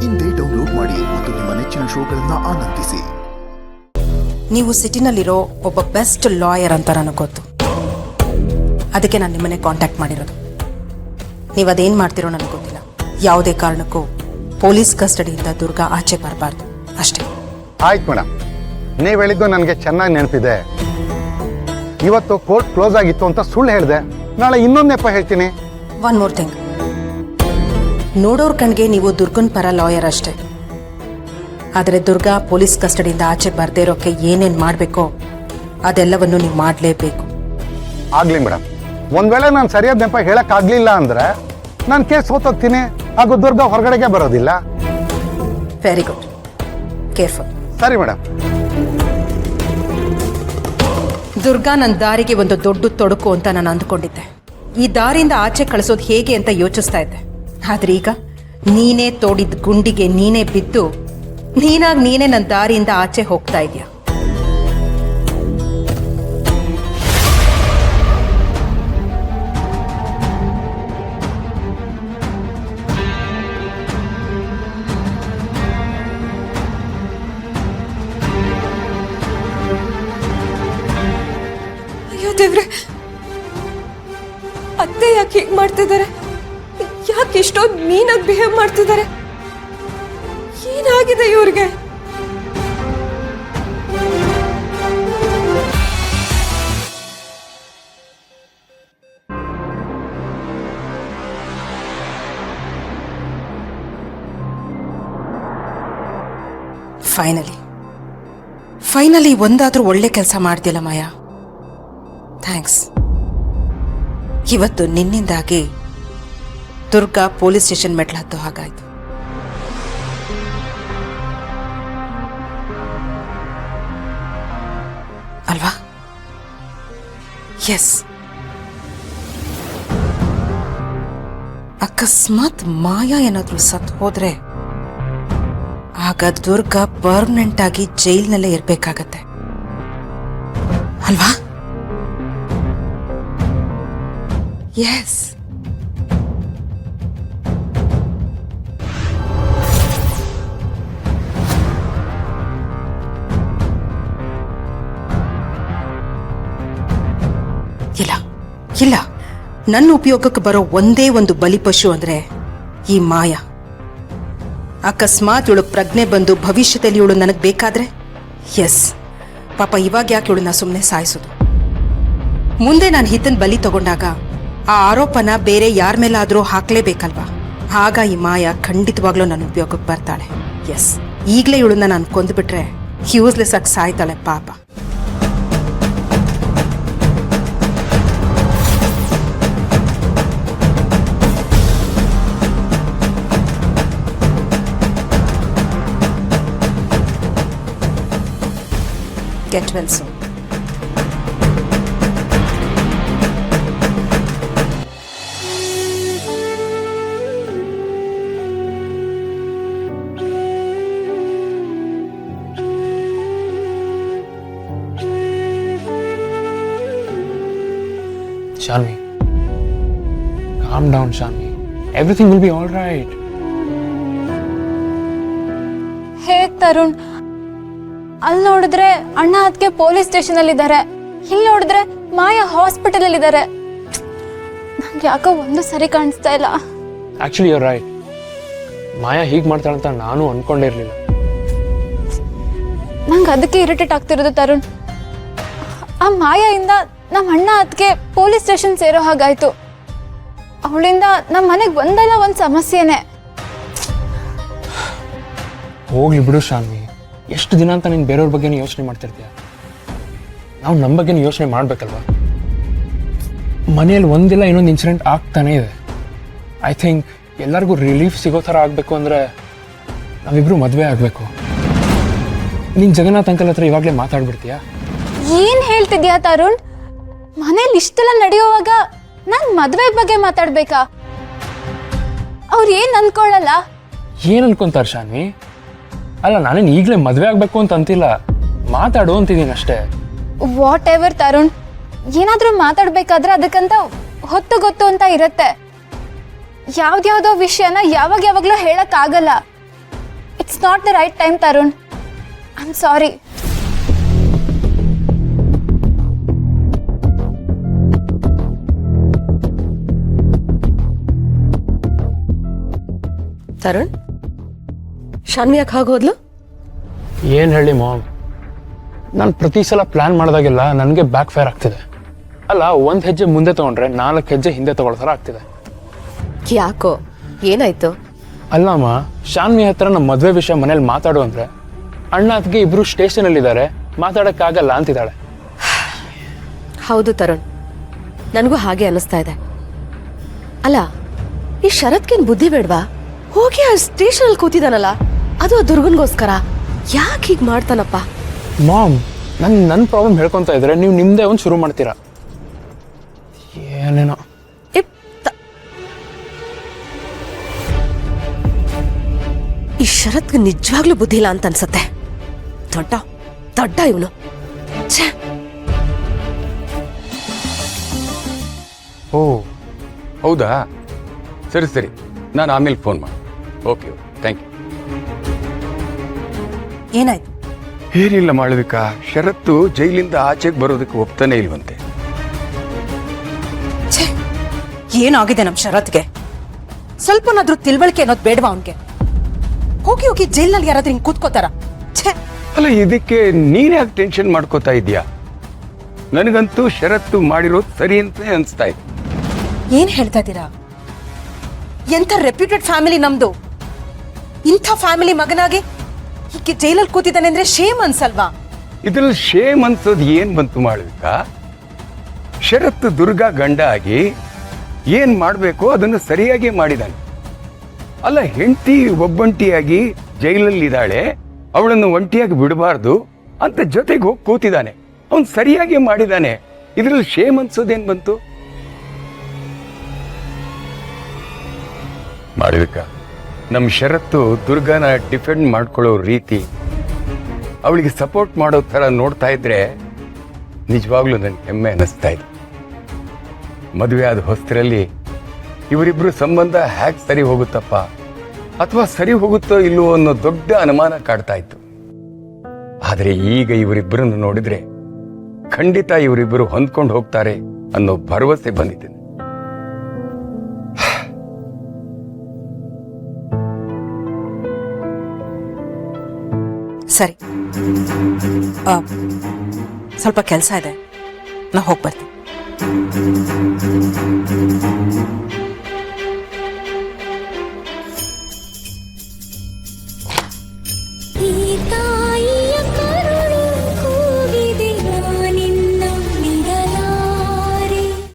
ಇಂದೇ ಡೌನ್ಲೋಡ್ ಮಾಡಿ ಮತ್ತು ನಿಮ್ಮ ನೆಚ್ಚಿನ ಶೋಗಳನ್ನು ಆನಂದಿಸಿ. ನೀವು ಸಿಟಿನಲ್ಲಿರೋ ಒಬ್ಬ ಬೆಸ್ಟ್ ಲಾಯರ್ ಅಂತ ನನಗೆ ಗೊತ್ತು. ಅದಕ್ಕೆ ನಾನು ನಿಮ್ಮನ್ನೇ ಕಾಂಟ್ಯಾಕ್ಟ್ ಮಾಡಿರೋದು. ನೀವು ಅದೇನು ಮಾಡ್ತಿರೋ ನನಗೆ ಗೊತ್ತಿಲ್ಲ. ಯಾವುದೇ ಕಾರಣಕ್ಕೂ ಪೊಲೀಸ್ ಕಸ್ಟಡಿಯಿಂದ ದುರ್ಗಾ ಆಚೆ ಬರಬಾರ್ದು ಅಷ್ಟೇ. ಆಯ್ತು ಮೇಡಮ್, ನೀವು ಹೇಳಿದ್ದು ನನಗೆ ಚೆನ್ನಾಗಿ ನೆನಪಿದೆ. ಇವತ್ತು ಕೋರ್ಟ್ ಕ್ಲೋಸ್ ಆಗಿತ್ತು ಅಂತ ಸುಳ್ಳು ಹೇಳಿದೆ. ನಾಳೆ ಇನ್ನೊಂದು ನೆಪ ಹೇಳ್ತೀನಿ. ಒನ್ ಮೋರ್ ಥಿಂಗ್, ನೋಡೋರ್ ಕಣ್ಗೆ ನೀವು ದುರ್ಗನ್ ಪರ ಲಾಯರ್ ಅಷ್ಟೇ. ಆದರೆ ದುರ್ಗಾ ಪೊಲೀಸ್ ಕಸ್ಟಡಿಯಿಂದ ಆಚೆ ಬರ್ದೇ ಇರೋಕ್ಕೆ ಏನೇನು ಮಾಡಬೇಕೋ ಅದೆಲ್ಲವನ್ನು ನೀವು ಮಾಡಲೇಬೇಕು. ಆಗ್ಲಿ ಮೇಡಮ್. ಒಂದ್ ವೇಳೆ ನಾನು ಸರಿಯಾದ ನೆಪ ಹೇಳಕ್ಕಾಗ್ಲಿಲ್ಲ ಅಂದ್ರೆ ನಾನು ಕೇಸ್ ಸೋತೋಗ್ತೀನಿ. ಹಾಗೂ ದುರ್ಗಾ ಹೊರಗಡೆಗೆ ಬರೋದಿಲ್ಲ. Very good, careful. ಸರಿ ಮೇಡಮ್. ದುರ್ಗಾ ನನ್ನ ದಾರಿಗೆ ಒಂದು ದೊಡ್ಡ ತೊಡಕು ಅಂತ ನಾನು ಅಂದ್ಕೊಂಡಿದ್ದೆ. ಈ ದಾರಿಯಿಂದ ಆಚೆ ಕಳಿಸೋದು ಹೇಗೆ ಅಂತ ಯೋಚಿಸ್ತಾ ಇದ್ದೆ. ಆದ್ರೆ ಈಗ ನೀನೇ ತೋಡಿದ ಗುಂಡಿಗೆ ನೀನೇ ಬಿದ್ದು ನೀನೇ ನನ್ನ ದಾರಿಯಿಂದ ಆಚೆ ಹೋಗ್ತಾ ಇದೆಯಾ. ಅಯ್ಯೋ ದೇವ್ರೆ, ಅತ್ತೆ ಯಾಕೆ ಹೀಗೆ ಮಾಡ್ತಿದ್ದಾರೆ? ಯಾಕೆ ಇಷ್ಟೊಂದು ಮೀನಾಗಿ ಬಿಹೇವ್ ಮಾಡ್ತಿದ್ದಾರೆ? ಏನಾಗಿದೆ ಇವ್ರಿಗೆ? ಫೈನಲಿ ಒಂದಾದ್ರೂ ಒಳ್ಳೆ ಕೆಲಸ ಮಾಡ್ತಿಲ್ಲ ಮಾಯಾ. ಥ್ಯಾಂಕ್ಸ್. ಇವತ್ತು ನಿನ್ನಿಂದಾಗಿ ದುರ್ಗಾ ಪೊಲೀಸ್ ಸ್ಟೇಷನ್ ಮೆಟ್ಲು ಹತ್ತೋ ಹಾಗಾಯ್ತು. ಅಲ್ವಾ? ಎಸ್. ಅಕಸ್ಮಾತ್ ಮಾಯಾ ಏನಾದ್ರೂ ಸತ್ ಹೋದ್ರೆ ಆಗ ದುರ್ಗಾ ಪರ್ಮನೆಂಟ್ ಆಗಿ ಜೈಲ್ನಲ್ಲೇ ಇರ್ಬೇಕಾಗತ್ತೆ ಅಲ್ವಾ? ಎಸ್. ಇಲ್ಲ, ನನ್ನ ಉಪಯೋಗಕ್ಕೆ ಬರೋ ಒಂದೇ ಒಂದು ಬಲಿಪಶು ಅಂದ್ರೆ ಈ ಮಾಯಾ. ಅಕಸ್ಮಾತ್ ಇವಳು ಪ್ರಜ್ಞೆ ಬಂದು ಭವಿಷ್ಯದಲ್ಲಿ ಇವಳು ನನಗೆ ಬೇಕಾದ್ರೆ, ಎಸ್, ಪಾಪ ಇವಾಗ ಯಾಕೆ ಇವಳನ್ನ ಸುಮ್ಮನೆ ಸಾಯಿಸೋದು? ಮುಂದೆ ನಾನು ಹಿತನ್ ಬಲಿ ತಗೊಂಡಾಗ ಆ ಆರೋಪನ ಬೇರೆ ಯಾರ ಮೇಲಾದ್ರೂ ಹಾಕ್ಲೇಬೇಕಲ್ವಾ? ಆಗ ಈ ಮಾಯಾ ಖಂಡಿತವಾಗ್ಲೂ ನನ್ನ ಉಪಯೋಗಕ್ಕೆ ಬರ್ತಾಳೆ. ಎಸ್, ಈಗಲೇ ಇವಳನ್ನ ನಾನು ಕೊಂದುಬಿಟ್ರೆ ಯೂಸ್ಲೆಸ್ ಆಗಿ ಸಾಯ್ತಾಳೆ ಪಾಪ. Get well soon. Shanvi, calm down, Shanvi. Everything will be all right. ಹೇ ತರುಣ್, ಅಲ್ಲಿ ನೋಡಿದ್ರೆ ಅಣ್ಣ ಅದಕ್ಕೆ ಪೊಲೀಸ್ ಸ್ಟೇಷನ್ ಅಲ್ಲಿ ಇದ್ದಾರೆ, ಇಲ್ಲಿ ನೋಡಿದ್ರೆ ಮಾಯಾ ಹಾಸ್ಪಿಟಲ್ ಅಲ್ಲಿ ಇದ್ದಾರೆ. ನಂಗೆ ಯಾಕೋ ಒಂದು ಸರಿ ಕಾಣಿಸ್ತಾ ಇಲ್ಲ. Actually you are right. Maya ಹೀಗೆ ಮಾಡ್ತಾಳಂತ ನಾನು ಅನ್ಕೊಂಡಿರ್ಲಿಲ್ಲ. ನಂಗೆ ಅದಕ್ಕೆ ಇರಿಟೇಟ್ ಆಗ್ತಿರೋದು ತರುಣ್. ಆ ಮಾಯಾಯಿಂದ ನಮ್ಮ ಅಣ್ಣ ಅದಕ್ಕೆ ಪೊಲೀಸ್ ಸ್ಟೇಷನ್ ಸೇರೋ ಹಾಗಾಯ್ತು. ಅವಳಿಂದ ನಮ್ಮ ಮನೆಗೆ ಒಂದಲ್ಲ ಒಂದು ಸಮಸ್ಯೆನೆ. ಹೋಗ್ಲಿ ಬಿಡು ಶಾನ್ವಿ, ಎಷ್ಟು ದಿನ ಅಂತ ನೀನು ಬೇರೆಯವ್ರ ಬಗ್ಗೆ ಯೋಚನೆ ಮಾಡ್ತಿರ್ತೀಯ? ನಾವು ನಮ್ಮ ಬಗ್ಗೆ ಯೋಚನೆ ಮಾಡ್ಬೇಕಲ್ವಾ? ಮನೆಯಲ್ಲಿ ಒಂದಿಲ್ಲ ಇನ್ನೊಂದು ಇನ್ಸಿಡೆಂಟ್ ಆಗ್ತಾನೇ ಇದೆ. ಐ ಥಿಂಕ್ ಎಲ್ಲರಿಗೂ ರಿಲೀಫ್ ಸಿಗೋ ಥರ ಆಗಬೇಕು ಅಂದರೆ ನಾವಿಬ್ರು ಮದುವೆ ಆಗಬೇಕು. ನೀನು ಜಗನ್ನಾಥ್ ಅಂಕಲ್ ಹತ್ರ ಇವಾಗಲೇ ಮಾತಾಡ್ಬಿಡ್ತೀಯಾ? ಏನ್ ಹೇಳ್ತಿದ್ಯಾ ತರುಣ್? ಮನೇಲಿ ಇಷ್ಟೆಲ್ಲ ನಡೆಯುವಾಗ ನಾನು ಮದುವೆ ಬಗ್ಗೆ ಮಾತಾಡ್ಬೇಕಾ? ಅವ್ರು ಏನ್ ಅನ್ಕೊಳ್ಳಲ್ಲ? ಏನು ಅನ್ಕೊಂತಾರೆ ಶಾನ್ವಿ? ಅಲ್ಲ, ನಾನೇನು ಈಗಲೇ ಮದುವೆ ಆಗಬೇಕು ಅಂತ ಅಂತಿಲ್ಲ, ಮಾತಾಡು ಅಂತಿದ್ದೀನಿ ಅಷ್ಟೇ. ವಾಟ್ ಎವರ್ ತರುಣ್, ಏನಾದರೂ ಮಾತಾಡ್ಬೇಕಾದ್ರೆ ಅದಕ್ಕಂತ ಹೊತ್ತು ಗೊತ್ತು ಅಂತ ಇರುತ್ತೆ. ಯಾವ್ದ್ಯಾವ್ದೋ ವಿಷಯನ ಯಾವಾಗ್ಲೂ ಹೇಳಕ್ ಆಗಲ್ಲ. It's not the right time Tarun. I am sorry. Tarun, Shanvi ಯಾಕೆ ಹಾಗೋದ್ಲು? ಏನು ಹೇಳಿ ಮಾಮ್, ನಾನು ಪ್ರತಿ ಸಲ ಪ್ಲ್ಯಾನ್ ಮಾಡಿದಾಗೆಲ್ಲ ನನಗೆ ಬ್ಯಾಕ್ ಫೈರ್ ಆಗ್ತಿದೆ. ಅಲ್ಲ, ಒಂದು ಹೆಜ್ಜೆ ಮುಂದೆ ತೊಗೊಂಡ್ರೆ 4 ಹೆಜ್ಜೆ ಹಿಂದೆ ತೊಗೊಳ್ಳೋ ಥರ ಆಗ್ತಿದೆ. ಯಾಕೋ, ಏನಾಯ್ತು? ಅಲ್ಲಮ್ಮ, ಶಾನ್ವಿ ಹತ್ರ ನಮ್ಮ ಮದುವೆ ವಿಷಯ ಮನೇಲಿ ಮಾತಾಡು ಅಂದರೆ ಅಣ್ಣ ಅದಕ್ಕೆ ಇಬ್ಬರು ಸ್ಟೇಷನಲ್ಲಿದ್ದಾರೆ, ಮಾತಾಡೋಕ್ಕಾಗಲ್ಲ ಅಂತಿದ್ದಾಳೆ. ಹೌದು ತರುಣ್, ನನಗೂ ಹಾಗೆ ಅನಿಸ್ತಾ ಇದೆ. ಅಲ್ಲ, ಈ ಶರತ್ಗೇನು ಬುದ್ಧಿ ಬೇಡ್ವಾ? ಹೋಗಿ ಆ ಸ್ಟೇಷನಲ್ಲಿ ಕೂತಿದಾನಲ್ಲ, ಅದು ಆ ದುರ್ಗನ್ಗೋಸ್ಕರ. ಯಾಕೆ ಹೀಗೆ ಮಾಡ್ತಾನಪ್ಪ? ಮಾಮ್, ನನ್ನ ಪ್ರಾಬ್ಲಮ್ ಹೇಳ್ಕೊತಾ ಇದ್ರೆ ನೀವು ನಿಮ್ಮದೇ ಒಂದು ಶುರು ಮಾಡ್ತೀರಾ. ಏನೇನೋ. ಈ ಶರತ್ಗೆ ನಿಜವಾಗ್ಲೂ ಬುದ್ಧಿ ಇಲ್ಲ ಅಂತ ಅನ್ಸತ್ತೆ. ದೊಡ್ಡ ಇವನು. ಓ ಹೌದಾ, ಸರಿ ಸರಿ, ನಾನು ಆಮೇಲೆ ಫೋನ್ ಮಾಡಿ. Okay, thank you. ಏನಾಯ್ತು? ಏನಿಲ್ಲ ಮಾಳವಿಕಾ, ಶರತ್ತು ಜೈಲಿಂದ ಆಚೆಗೆ ಬರೋದಕ್ಕೆ ಒಪ್ತಾನೆ ಇಲ್ವಂತೆ. ಏನಾಗಿದೆ ನಮ್ಮ ಶರತ್ಗೆ? ಸ್ವಲ್ಪನಾದ್ರೂ ತಿಳುವಳಿಕೆ ಅನ್ನೋದು ಬೇಡವಾ ಅವನ್ಗೆ? ಹೋಗಿ ಹೋಗಿ ಜೈಲ್ನಲ್ಲಿ ಯಾರಾದ್ರೂ ಹಿಂಗೆ ಕೂತ್ಕೋತಾರ? ಅಲ್ಲ, ಇದಕ್ಕೆ ನೀನ್ ಯಾಕೆ ಟೆನ್ಷನ್ ಮಾಡ್ಕೋತಾ ಇದೀಯಾ? ನನಗಂತೂ ಶರತ್ತು ಮಾಡಿರೋದು ಸರಿ ಅಂತ ಅನ್ಸ್ತಾ ಇದೆ. ಏನ್ ಹೇಳ್ತಾ ಇದ್ದೀರಾ? ಎಂಥ ರೆಪ್ಯೂಟೆಡ್ ಫ್ಯಾಮಿಲಿ ನಮ್ದು. ಇಂಥ ಫ್ಯಾಮಿಲಿ ಮಗನಾಗಿ ಹೀಗೆ ಜೈಲಲ್ಲಿ ಕೂತಿದ್ದಾನೆ ಅಂದ್ರೆ ಶೇಮ್ ಅನ್ಸಲ್ವಾ? ಇದ್ರಲ್ಲಿ ಶೇಮ್ ಅನ್ಸೋದು ಏನ್ ಬಂತು ಮಾಳವಿಕಾ? ಶರತ್ತು ದುರ್ಗಾ ಗಂಡ ಆಗಿ ಏನ್ ಮಾಡ್ಬೇಕು ಅದನ್ನು ಸರಿಯಾಗಿ ಮಾಡಿದಾನೆ. ಅಲ್ಲ, ಹೆಂಡತಿ ಒಬ್ಬಂಟಿಯಾಗಿ ಜೈಲಲ್ಲಿದ್ದಾಳೆ, ಅವಳನ್ನು ಒಂಟಿಯಾಗಿ ಬಿಡಬಾರ್ದು ಅಂತ ಜೊತೆಗೆ ಹೋಗಿ ಕೂತಿದ್ದಾನೆ. ಅವನು ಸರಿಯಾಗಿ ಮಾಡಿದಾನೆ. ಇದ್ರಲ್ಲಿ ಶೇಮ್ ಅನ್ಸೋದೇನ್ ಬಂತು? ಮಾಳವಿಕಾ, ನಮ್ಮ ಶರತ್ತು ದುರ್ಗಾನ ಡಿಫೆಂಡ್ ಮಾಡ್ಕೊಳ್ಳೋ ರೀತಿ, ಅವಳಿಗೆ ಸಪೋರ್ಟ್ ಮಾಡೋ ಥರ ನೋಡ್ತಾ ಇದ್ರೆ ನಿಜವಾಗ್ಲೂ ನನಗೆ ಹೆಮ್ಮೆ ಅನ್ನಿಸ್ತಾ ಇದೆ. ಮದುವೆ ಆದ ಹೊಸ್ತರಲ್ಲಿ ಇವರಿಬ್ರು ಸಂಬಂಧ ಹೇಗೆ ಸರಿ ಹೋಗುತ್ತಪ್ಪ, ಅಥವಾ ಸರಿ ಹೋಗುತ್ತೋ ಇಲ್ಲವೋ ಅನ್ನೋ ದೊಡ್ಡ ಅನುಮಾನ ಕಾಡ್ತಾ ಇತ್ತು. ಆದರೆ ಈಗ ಇವರಿಬ್ಬರನ್ನು ನೋಡಿದ್ರೆ ಖಂಡಿತ ಇವರಿಬ್ಬರು ಹೊಂದ್ಕೊಂಡು ಹೋಗ್ತಾರೆ ಅನ್ನೋ ಭರವಸೆ ಬಂದಿದೆ. ಸರಿ, ಸ್ವಲ್ಪ ಕೆಲಸ ಇದೆ, ನಾ ಹೋಗಿ ಬರ್ತೀನಿ. ಗೀತಾ